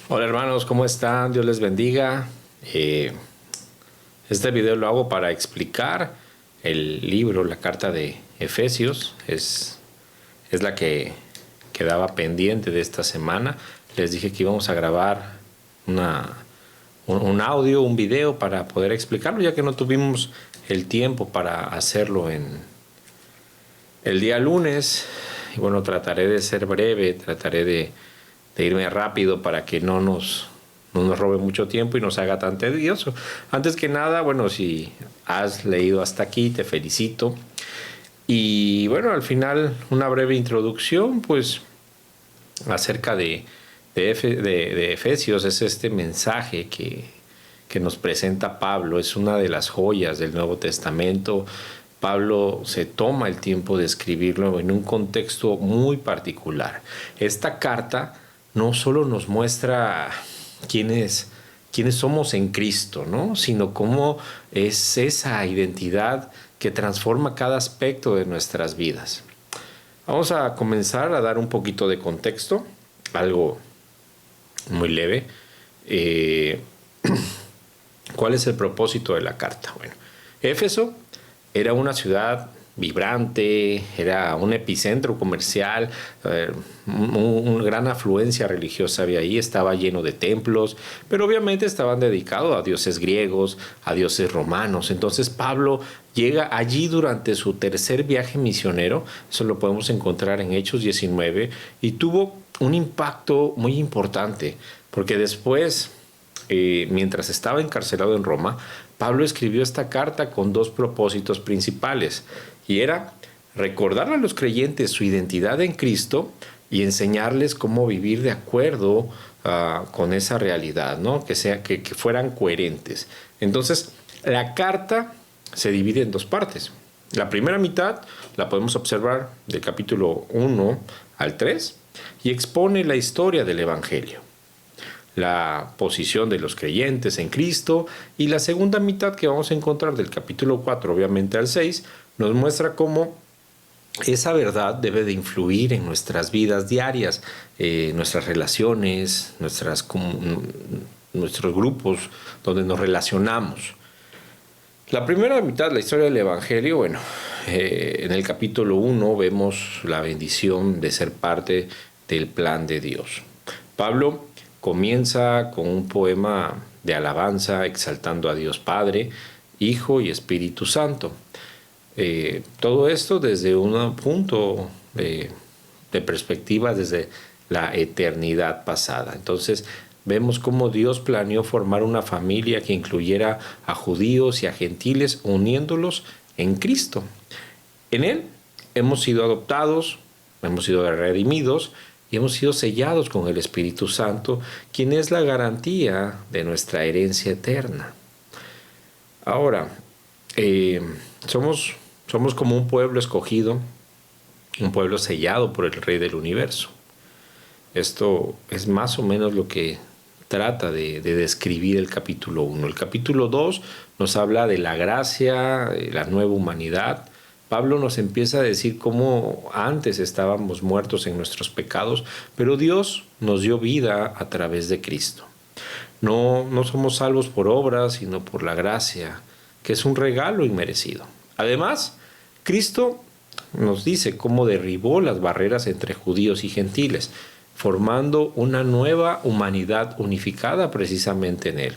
Hola hermanos, ¿cómo están? Dios les bendiga. Este video lo hago para explicar el libro, la carta de Efesios. Es la que quedaba pendiente de esta semana. Les dije que íbamos a grabar un audio, un video para poder explicarlo, ya que no tuvimos el tiempo para hacerlo en el día lunes. Y bueno, trataré de ser breve, trataré de irme rápido para que no nos robe mucho tiempo y nos haga tan tedioso. Antes que nada, bueno, si has leído hasta aquí, te felicito. Y bueno, al final una breve introducción, pues acerca de Efesios. Es este mensaje que nos presenta Pablo. Es una de las joyas del Nuevo Testamento. Pablo se toma el tiempo de escribirlo en un contexto muy particular. Esta carta no solo nos muestra quiénes somos en Cristo, ¿no? Sino cómo es esa identidad que transforma cada aspecto de nuestras vidas. Vamos a comenzar a dar un poquito de contexto, algo muy leve. ¿Cuál es el propósito de la carta? Bueno, Éfeso era una ciudad vibrante, era un epicentro comercial, una gran afluencia religiosa había ahí, estaba lleno de templos, pero obviamente estaban dedicados a dioses griegos, a dioses romanos. Entonces Pablo llega allí durante su tercer viaje misionero, eso lo podemos encontrar en Hechos 19, y tuvo un impacto muy importante, porque después, mientras estaba encarcelado en Roma, Pablo escribió esta carta con dos propósitos principales, y era recordarle a los creyentes su identidad en Cristo y enseñarles cómo vivir de acuerdo con esa realidad, ¿no? Que fueran coherentes. Entonces, la carta se divide en dos partes. La primera mitad la podemos observar del capítulo 1 al 3 y expone la historia del Evangelio, la posición de los creyentes en Cristo, y la segunda mitad que vamos a encontrar del capítulo 4 obviamente al 6 nos muestra cómo esa verdad debe de influir en nuestras vidas diarias, nuestras relaciones, nuestros grupos donde nos relacionamos. La primera mitad, la historia del Evangelio, bueno, en el capítulo 1 vemos la bendición de ser parte del plan de Dios. Pablo comienza con un poema de alabanza exaltando a Dios Padre, Hijo y Espíritu Santo. Todo esto desde un punto de perspectiva, desde la eternidad pasada. Entonces vemos cómo Dios planeó formar una familia que incluyera a judíos y a gentiles, uniéndolos en Cristo. En Él hemos sido adoptados, hemos sido redimidos y hemos sido sellados con el Espíritu Santo, quien es la garantía de nuestra herencia eterna. Ahora, somos como un pueblo escogido, un pueblo sellado por el Rey del Universo. Esto es más o menos lo que trata de describir el capítulo 1. El capítulo 2 nos habla de la gracia, de la nueva humanidad. Pablo nos empieza a decir cómo antes estábamos muertos en nuestros pecados, pero Dios nos dio vida a través de Cristo. No somos salvos por obras, sino por la gracia, que es un regalo inmerecido. Además, Cristo nos dice cómo derribó las barreras entre judíos y gentiles, formando una nueva humanidad unificada precisamente en Él.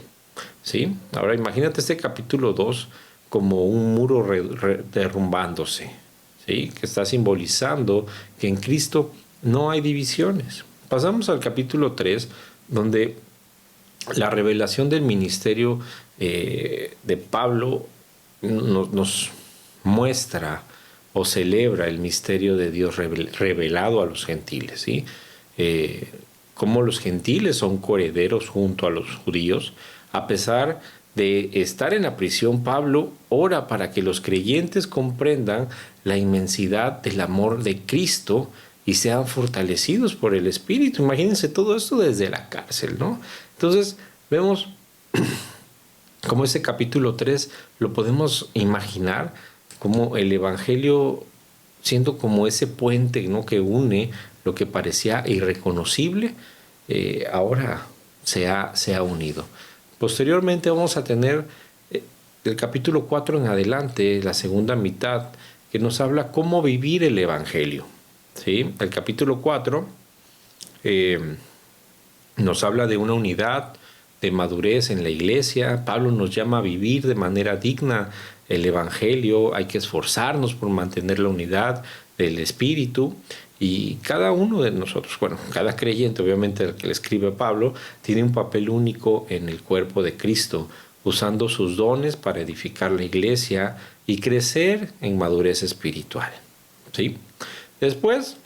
¿Sí? Ahora imagínate este capítulo 2 como un muro derrumbándose, ¿sí? Que está simbolizando que en Cristo no hay divisiones. Pasamos al capítulo 3, donde la revelación del ministerio de Pablo nos muestra o celebra el misterio de Dios revelado a los gentiles, ¿sí? Cómo los gentiles son coherederos junto a los judíos. A pesar de estar en la prisión, Pablo ora para que los creyentes comprendan la inmensidad del amor de Cristo y sean fortalecidos por el Espíritu. Imagínense todo esto desde la cárcel, ¿no? Entonces vemos como ese capítulo 3 lo podemos imaginar como el Evangelio siendo como ese puente, ¿no?, que une lo que parecía irreconocible, ahora se ha unido. Posteriormente vamos a tener del capítulo 4 en adelante, la segunda mitad, que nos habla cómo vivir el Evangelio. ¿Sí? El capítulo 4 nos habla de una unidad, de madurez en la iglesia. Pablo nos llama a vivir de manera digna el Evangelio. Hay que esforzarnos por mantener la unidad del Espíritu. Y cada uno de nosotros, bueno, cada creyente, obviamente el que le escribe a Pablo, tiene un papel único en el cuerpo de Cristo, usando sus dones para edificar la iglesia y crecer en madurez espiritual. ¿Sí? Después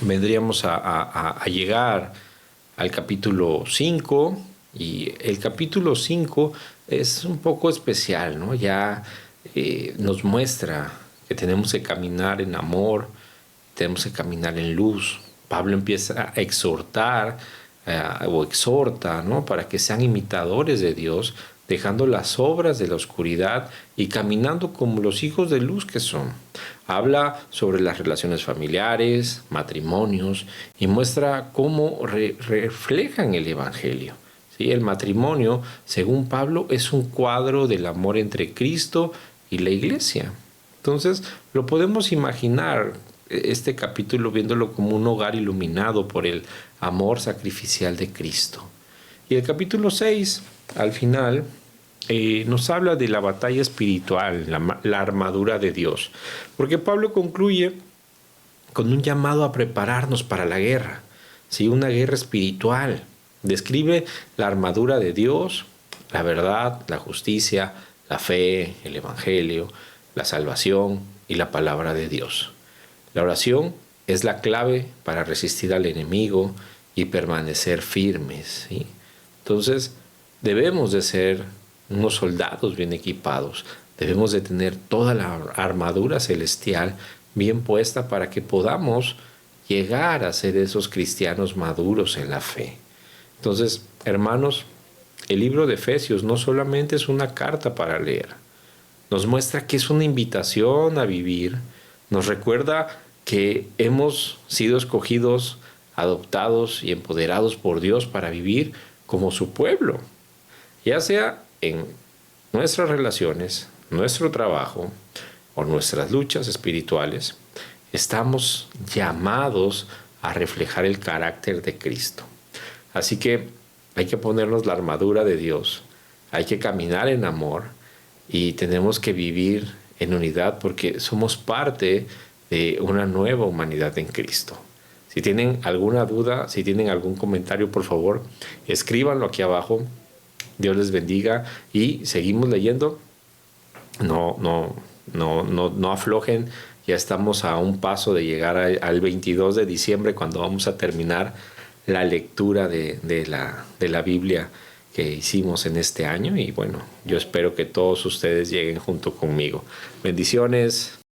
vendríamos a llegar al capítulo 5, y el capítulo 5 es un poco especial, ¿no? Ya nos muestra que tenemos que caminar en amor, tenemos que caminar en luz. Pablo empieza a exhortar o exhorta, ¿no? Para que sean imitadores de Dios, dejando las obras de la oscuridad y caminando como los hijos de luz que son. Habla sobre las relaciones familiares, matrimonios, y muestra cómo reflejan el Evangelio. ¿Sí? El matrimonio, según Pablo, es un cuadro del amor entre Cristo y la iglesia. Entonces, lo podemos imaginar, este capítulo, viéndolo como un hogar iluminado por el amor sacrificial de Cristo. Y el capítulo 6, al final, nos habla de la batalla espiritual, la armadura de Dios. Porque Pablo concluye con un llamado a prepararnos para la guerra, ¿sí? Una guerra espiritual. Describe la armadura de Dios, la verdad, la justicia, la fe, el Evangelio, la salvación y la palabra de Dios. La oración es la clave para resistir al enemigo y permanecer firmes, ¿sí? Entonces, debemos de ser unos soldados bien equipados. Debemos de tener toda la armadura celestial bien puesta para que podamos llegar a ser esos cristianos maduros en la fe. Entonces, hermanos, el libro de Efesios no solamente es una carta para leer, nos muestra que es una invitación a vivir, nos recuerda que hemos sido escogidos, adoptados y empoderados por Dios para vivir como su pueblo, ya sea en nuestras relaciones, nuestro trabajo o nuestras luchas espirituales. Estamos llamados a reflejar el carácter de Cristo. Así que hay que ponernos la armadura de Dios, hay que caminar en amor y tenemos que vivir en unidad porque somos parte de una nueva humanidad en Cristo. Si tienen alguna duda, si tienen algún comentario, por favor, escríbanlo aquí abajo. Dios les bendiga y seguimos leyendo. No aflojen. Ya estamos a un paso de llegar al 22 de diciembre, cuando vamos a terminar la lectura de la Biblia que hicimos en este año. Y bueno, yo espero que todos ustedes lleguen junto conmigo. Bendiciones.